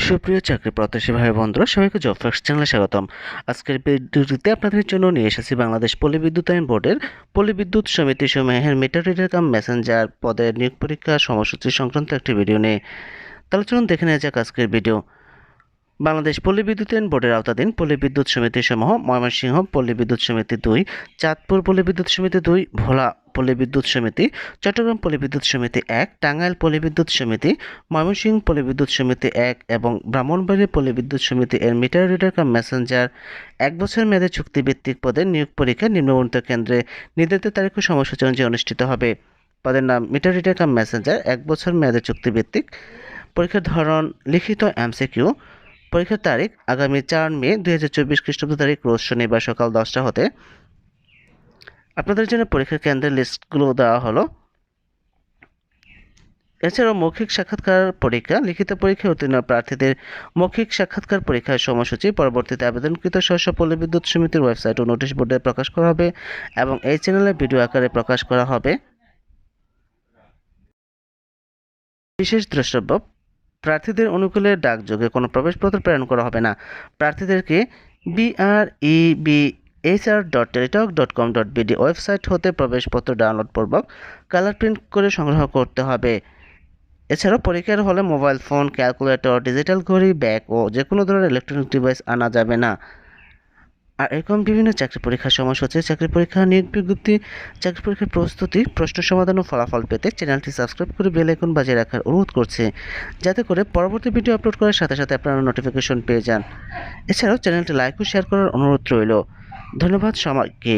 সুপ্রিয় চাকরি প্রত্যাশী ভাই বন্ধুরা, সবাইকে জব ফ্যাক্টস চ্যানেলে স্বাগতম। আজকের ভিডিওটিতে আপনাদের জন্য নিয়ে এসেছি বাংলাদেশ পল্লী বিদ্যুতায়ন বোর্ডের পল্লী বিদ্যুৎ সমিতি সমূহের মিটার রিডার কাম মেসেঞ্জার পদের নিয়োগ পরীক্ষা সময়সূচি সংক্রান্ত একটি ভিডিও নিয়ে। তাহলে চলুন দেখে নেওয়া যাক আজকের ভিডিও। বাংলাদেশ পল্লী বিদ্যুতায়ন বোর্ডের আওতাধীন পল্লী বিদ্যুৎ সমিতি সমূহ ময়মনসিংহ পল্লী বিদ্যুৎ সমিতি 2, চাঁদপুর পল্লী বিদ্যুৎ সমিতি 2, ভোলা পল্লী বিদ্যুৎ সমিতি, চট্টগ্রাম পল্লী বিদ্যুৎ সমিতি 1, টাঙ্গাইল পল্লী বিদ্যুৎ সমিতি, ময়মনসিংহ পল্লী বিদ্যুৎ সমিতি 1 এবং ব্রাহ্মণবাড়িয়া পল্লী বিদ্যুৎ সমিতি এর মিটার রিডার কাম মেসেঞ্জার 1 বছর মেয়াদী চুক্তিভিত্তিক পদে নিয়োগ পরীক্ষা নিম্নবর্ণিত কেন্দ্রে নির্ধারিত তারিখ ও সময়সূচি অনুযায়ী অনুষ্ঠিত হবে। পদের নাম মিটার রিডার কাম মেসেঞ্জার, 1 বছর মেয়াদী চুক্তিভিত্তিক। পরীক্ষার ধরন লিখিত এমসিকিউ। পরীক্ষার তারিখ আগামী 4 মে 2024 খ্রিস্টাব্দ তারিখ রোজ শনিবার সকাল 10টা হতে। আপনাদের জন্য পরীক্ষার কেন্দ্রের লিস্টগুলো দেওয়া হলো। এছাড়াও মৌখিক সাক্ষাৎকার পরীক্ষা, লিখিত পরীক্ষায় উত্তীর্ণ প্রার্থীদের মৌখিক সাক্ষাৎকার পরীক্ষার সময়সূচি পরবর্তীতে আবেদনকৃত স্ব পল্লী বিদ্যুৎ সমিতির ওয়েবসাইট ও নোটিশ বোর্ডে প্রকাশ করা হবে এবং এই চ্যানেলে ভিডিও আকারে প্রকাশ করা হবে। বিশেষ দ্রষ্টব্য: প্রার্থীদের অনুকূলে ডাকযোগে কোনো প্রবেশপত্র প্রেরণ করা হবে না। প্রার্থীদেরকে BREBHR.teletalk.com.bd ওয়েবসাইট হতে প্রবেশপত্র ডাউনলোডপূর্বক কালার প্রিন্ট করে সংগ্রহ করতে হবে। এছাড়াও পরীক্ষার হলে মোবাইল ফোন, ক্যালকুলেটর, ডিজিটাল ঘড়ি, ব্যাগ ও যে কোনো ধরনের ইলেকট্রনিক ডিভাইস আনা যাবে না। আর এরকম বিভিন্ন চাকরি পরীক্ষার সময়সূচি, চাকরি পরীক্ষা নিয়োগ বিজ্ঞপ্তি, চাকরি পরীক্ষার প্রস্তুতি, প্রশ্ন সমাধান ও ফলাফল পেতে চ্যানেলটি সাবস্ক্রাইব করে বেল আইকন বাজিয়ে রাখার অনুরোধ করছি, যাতে করে পরবর্তী ভিডিও আপলোড করার সাথে সাথে আপনারা নোটিফিকেশন পেয়ে যান। এছাড়াও চ্যানেলটি লাইক ও শেয়ার করার অনুরোধ রইল। ধন্যবাদ সবাইকে।